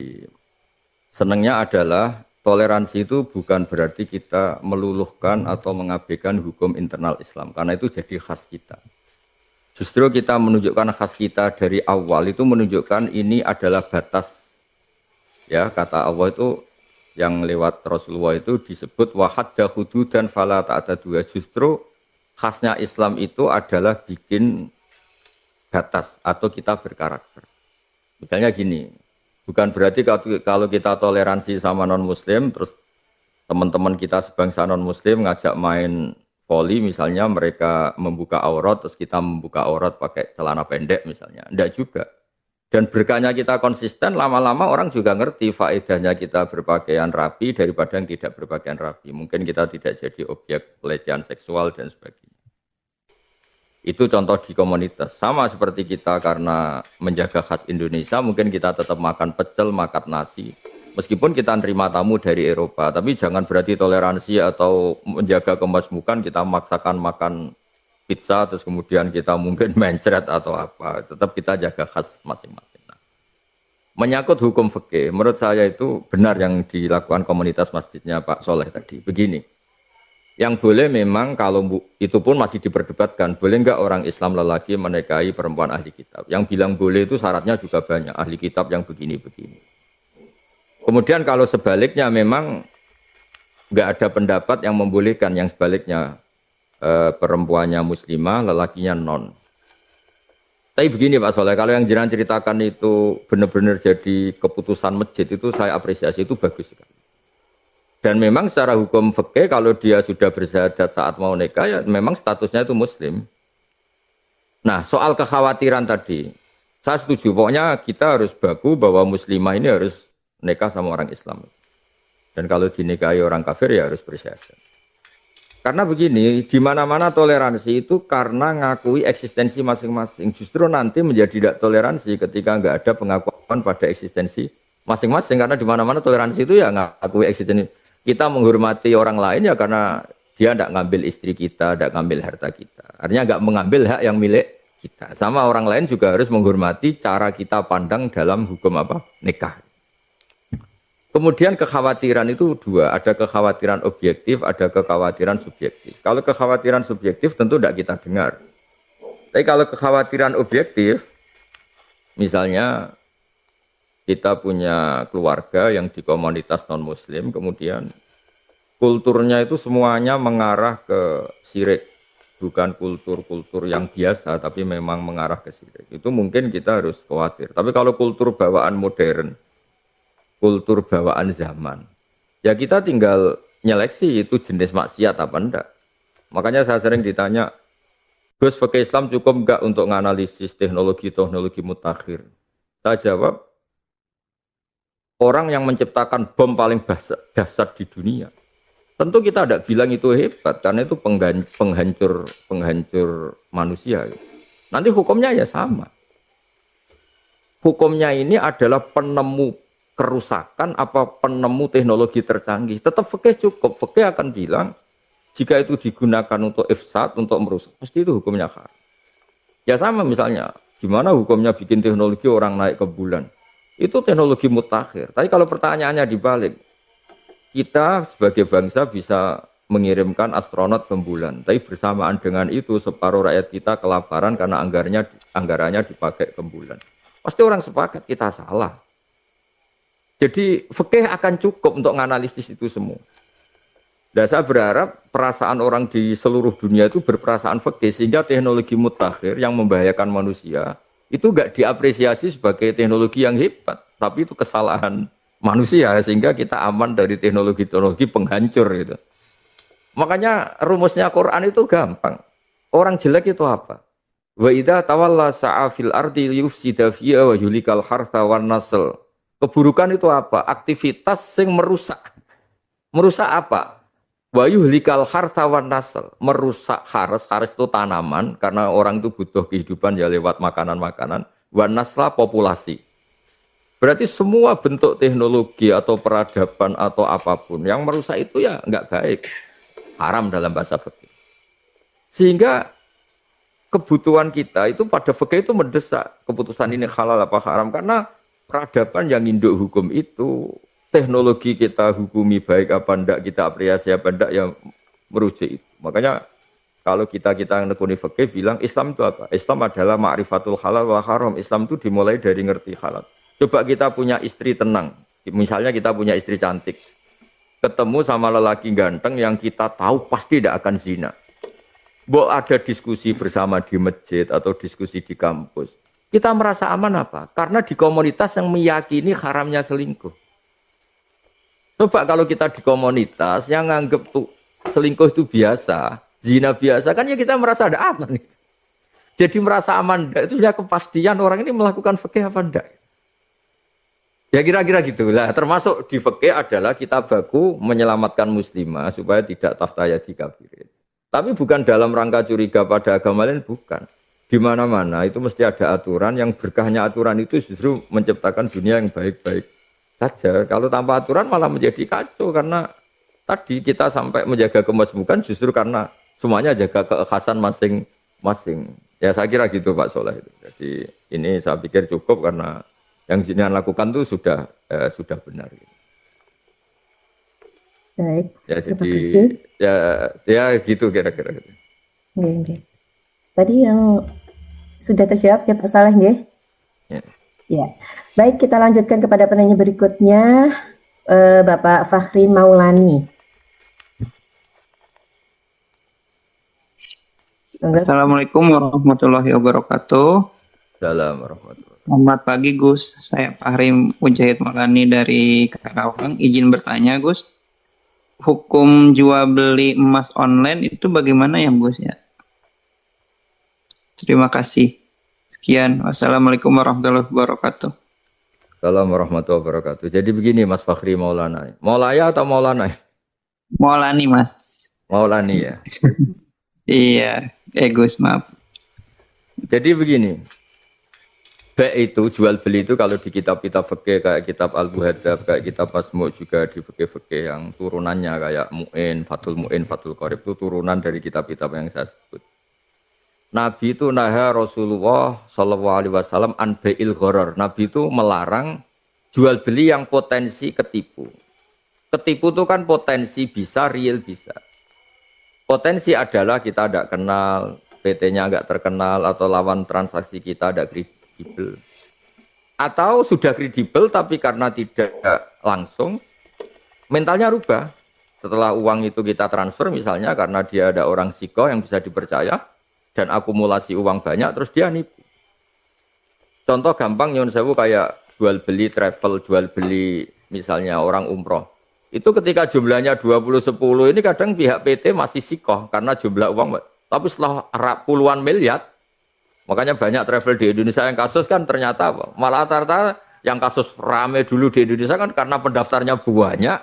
Senangnya adalah toleransi itu bukan berarti kita meluluhkan atau mengabaikan hukum internal Islam, karena itu jadi khas kita. Justru kita menunjukkan khas kita dari awal itu menunjukkan ini adalah batas. Ya, kata Allah itu yang lewat Rasulullah itu disebut wahadda hududan fala ta'tadu. Justru khasnya Islam itu adalah bikin batas atau kita berkarakter. Misalnya gini, bukan berarti kalau kita toleransi sama non-muslim, terus teman-teman kita sebangsa non-muslim ngajak main voli misalnya, mereka membuka aurat, terus kita membuka aurat pakai celana pendek misalnya. Enggak juga. Dan berkahnya kita konsisten, lama-lama orang juga ngerti faedahnya kita berpakaian rapi daripada yang tidak berpakaian rapi. Mungkin kita tidak jadi objek pelecehan seksual dan sebagainya. Itu contoh di komunitas. Sama seperti kita karena menjaga khas Indonesia, mungkin kita tetap makan pecel, makan nasi. Meskipun kita nerima tamu dari Eropa, tapi jangan berarti toleransi atau menjaga kemasmukan kita maksakan makan pizza, terus kemudian kita mungkin mencret atau apa. Tetap kita jaga khas masing-masing. Nah, menyangkut hukum fikih, menurut saya itu benar yang dilakukan komunitas masjidnya Pak Soleh tadi. Begini. Yang boleh memang kalau itu pun masih diperdebatkan, boleh enggak orang Islam lelaki menikahi perempuan ahli kitab. Yang bilang boleh itu syaratnya juga banyak, ahli kitab yang begini-begini. Kemudian kalau sebaliknya memang enggak ada pendapat yang membolehkan, yang sebaliknya perempuannya muslimah, lelakinya non. Tapi begini Pak Soleh, kalau yang jenengan ceritakan itu benar-benar jadi keputusan masjid itu saya apresiasi, itu bagus sekali. Dan memang secara hukum fikih kalau dia sudah bersyahadat saat mau nikah ya memang statusnya itu muslim. Nah, soal kekhawatiran tadi, saya setuju. Pokoknya kita harus baku bahwa muslimah ini harus nikah sama orang Islam. Dan kalau dinikahi orang kafir ya harus bersyahadat. Karena begini, di mana-mana toleransi itu karena ngakui eksistensi masing-masing. Justru nanti menjadi tidak toleransi ketika nggak ada pengakuan pada eksistensi masing-masing. Karena di mana-mana toleransi itu ya ngakui eksistensi. Kita menghormati orang lain ya karena dia tidak ngambil istri kita, tidak ngambil harta kita. Artinya nggak mengambil hak yang milik kita. Sama orang lain juga harus menghormati cara kita pandang dalam hukum apa? Nikah. Kemudian kekhawatiran itu dua. Ada kekhawatiran objektif, ada kekhawatiran subjektif. Kalau kekhawatiran subjektif tentu tidak kita dengar. Tapi kalau kekhawatiran objektif, misalnya kita punya keluarga yang di komunitas non-muslim, kemudian kulturnya itu semuanya mengarah ke syirik. Bukan kultur-kultur yang biasa, tapi memang mengarah ke syirik. Itu mungkin kita harus khawatir. Tapi kalau kultur bawaan modern, kultur bawaan zaman, ya kita tinggal nyeleksi itu jenis maksiat apa enggak. Makanya saya sering ditanya, Gus, fikih Islam cukup enggak untuk menganalisis teknologi mutakhir? Saya jawab, orang yang menciptakan bom paling dahsyat di dunia. Tentu kita tidak bilang itu hebat, karena itu penghancur manusia. Nanti hukumnya ya sama. Hukumnya ini adalah penemu kerusakan apa penemu teknologi tercanggih. Tetap fikih cukup. Fikih akan bilang, jika itu digunakan untuk ifsad, untuk merusak, pasti itu hukumnya haram. Ya sama misalnya, gimana hukumnya bikin teknologi orang naik ke bulan? Itu teknologi mutakhir. Tapi kalau pertanyaannya dibalik, kita sebagai bangsa bisa mengirimkan astronot ke bulan. Tapi bersamaan dengan itu separuh rakyat kita kelaparan karena anggarannya dipakai ke bulan. Pasti orang sepakat kita salah. Jadi fikih akan cukup untuk menganalisis itu semua. Dan saya berharap perasaan orang di seluruh dunia itu berperasaan fikih sehingga teknologi mutakhir yang membahayakan manusia itu enggak diapresiasi sebagai teknologi yang hebat, tapi itu kesalahan manusia sehingga kita aman dari teknologi-teknologi penghancur gitu. Makanya rumusnya Quran itu gampang. Orang jelek itu apa? Wa idza tawalla sa'a fil ardi yufsida fiha wa yulikal hartha wan nasl. Keburukan itu apa? Aktivitas yang merusak. Merusak apa? Wa yulikal hartha wan nasl. Merusak haras itu tanaman karena orang itu butuh kehidupan ya lewat makanan-makanan. Wan nasla populasi. Berarti semua bentuk teknologi atau peradaban atau apapun yang merusak itu ya enggak baik. Haram dalam bahasa fikih. Sehingga kebutuhan kita itu pada fikih itu mendesak keputusan ini halal apa haram karena peradaban yang induk hukum itu teknologi kita hukumi baik apa enggak, kita apresiasi apa enggak yang merujuk itu. Makanya kalau kita nekuni fikih bilang Islam itu apa? Islam adalah ma'rifatul halal wal haram. Islam itu dimulai dari ngerti halal. Coba kita punya istri tenang. Misalnya kita punya istri cantik. Ketemu sama lelaki ganteng yang kita tahu pasti tidak akan zina. Bo ada diskusi bersama di masjid atau diskusi di kampus. Kita merasa aman apa? Karena di komunitas yang meyakini haramnya selingkuh. Coba kalau kita di komunitas yang nganggep tuh selingkuh itu biasa, zina biasa, kan ya kita merasa ada aman. Jadi merasa aman, itu sudah kepastian orang ini melakukan fikih apa enggak. Ya kira-kira gitulah. Termasuk di fikih adalah kita baku menyelamatkan muslimah supaya tidak tahtaya dikafirin. Tapi bukan dalam rangka curiga pada agama lain, bukan. Di mana-mana itu mesti ada aturan, yang berkahnya aturan itu justru menciptakan dunia yang baik-baik saja. Kalau tanpa aturan malah menjadi kacau, karena tadi kita sampai menjaga kemasmukan justru karena semuanya jaga keekhasan masing-masing. Ya saya kira gitu Pak Soleh. Jadi ini saya pikir cukup karena yang jenengan lakukan itu sudah benar. Baik, Ya terima jadi kasih. ya gitu kira-kira. Nggih, nggih. Tadi yang sudah terjawab ya Pak Saleh, nggih? Ya. Ya. Baik, kita lanjutkan kepada penanya berikutnya, Bapak Fahri Maulani. Assalamualaikum warahmatullahi wabarakatuh. Salam warahmatullahi. Selamat pagi Gus, saya Fahri Mujahid Maulani dari Karawang. Izin bertanya Gus, hukum jual beli emas online itu bagaimana ya Gus ya? Terima kasih. Sekian, wassalamualaikum warahmatullahi wabarakatuh. Assalamualaikum warahmatullahi wabarakatuh. Jadi begini Mas Fakhri Maulana. Maulaya atau Maulana? Maulani Mas. Maulani ya. Iya, Gus maaf. Jadi begini. Baik itu jual beli itu kalau di kitab-kitab fikih kayak kitab Al-Muhadzab, kayak kitab Asmu juga di fikih-fikih yang turunannya kayak Mu'in, Fathul Qorib itu turunan dari kitab-kitab yang saya sebut. Nabi itu naha Rasulullah Shallallahu Alaihi Wasallam an bai'il gharar. Nabi itu melarang jual beli yang potensi ketipu. Ketipu itu kan potensi bisa, real bisa. Potensi adalah kita tidak kenal, PT-nya nggak terkenal, atau lawan transaksi kita tidak kredibel. Atau sudah kredibel tapi karena tidak langsung, mentalnya rubah. Setelah uang itu kita transfer misalnya karena dia ada orang siko yang bisa dipercaya, dan akumulasi uang banyak, terus dia nipu. Contoh gampang, nyun sewu kayak jual beli travel, jual beli misalnya orang umroh. Itu ketika jumlahnya 20-10 ini kadang pihak PT masih sikoh karena jumlah uang. Tapi setelah puluhan miliar, makanya banyak travel di Indonesia yang kasus kan ternyata malah rata-rata yang kasus rame dulu di Indonesia kan karena pendaftarnya banyak,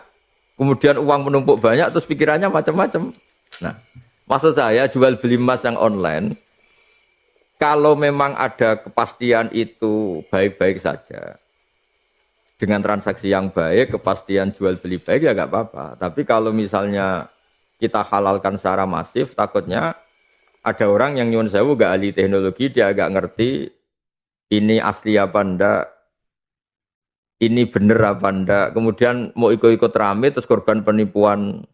kemudian uang menumpuk banyak, terus pikirannya macam-macam. Nah, maksud saya jual beli emas yang online, kalau memang ada kepastian itu baik-baik saja. Dengan transaksi yang baik, kepastian jual beli baik ya nggak apa-apa. Tapi kalau misalnya kita halalkan secara masif, takutnya ada orang yang nyuwun sewu gak ahli teknologi, dia agak ngerti ini asli apa ndak, ini bener apa ndak. Kemudian mau ikut-ikut rame terus korban penipuan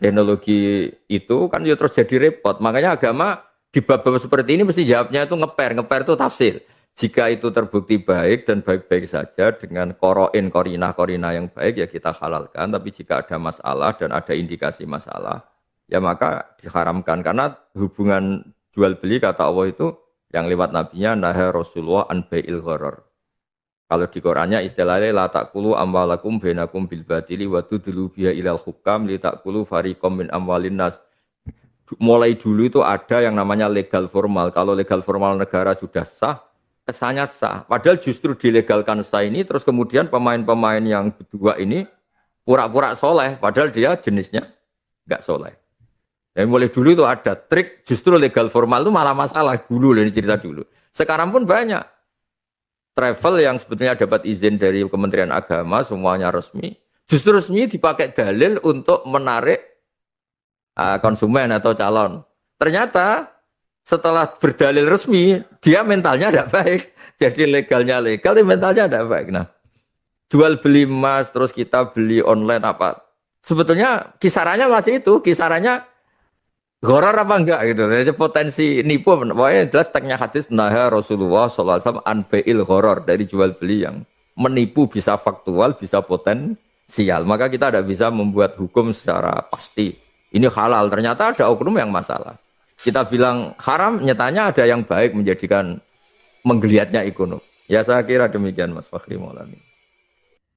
teknologi itu kan ya terus jadi repot. Makanya agama di bab-bab seperti ini mesti jawabnya itu ngeper itu tafsir. Jika itu terbukti baik dan baik-baik saja dengan korina yang baik ya kita halalkan. Tapi jika ada masalah dan ada indikasi masalah, ya maka diharamkan. Karena hubungan jual beli kata Allah itu yang lewat nabinya naha Rasulullah an bai'il gharar. Kalau di Qur'annya istilahnya la taqulu amwalakum bainakum bil batili wa tudlu biha ilal hukam li taqulu fariqam min amwalin nas. Mulai dulu itu ada yang namanya legal formal. Kalau legal formal negara sudah sah, kesannya sah. Padahal justru dilegalkan sah ini, terus kemudian pemain-pemain yang berdua ini pura-pura soleh, padahal dia jenisnya nggak soleh. Dan mulai dulu itu ada trik, justru legal formal itu malah masalah dulu, ini cerita dulu. Sekarang pun banyak travel yang sebetulnya dapat izin dari Kementerian Agama, semuanya resmi. Justru resmi dipakai dalil untuk menarik konsumen atau calon. Ternyata setelah berdalil resmi, dia mentalnya tidak baik. Jadi legalnya legal, mentalnya tidak baik. Nah, jual beli emas, terus kita beli online apa. Sebetulnya kisarannya masih itu, kisarannya Gharar apa enggak gitu. Jadi potensi nipu pokoknya jelas teksnya hadis nah Rasulullah sallallahu alaihi wasallam anbeil gharar dari jual beli yang menipu bisa faktual, bisa potensial. Maka kita tidak bisa membuat hukum secara pasti. Ini halal, ternyata ada oknum yang masalah. Kita bilang haram, nyatanya ada yang baik menjadikan menggeliatnya ekonomi. Ya saya kira demikian Mas Fakhri Maulani.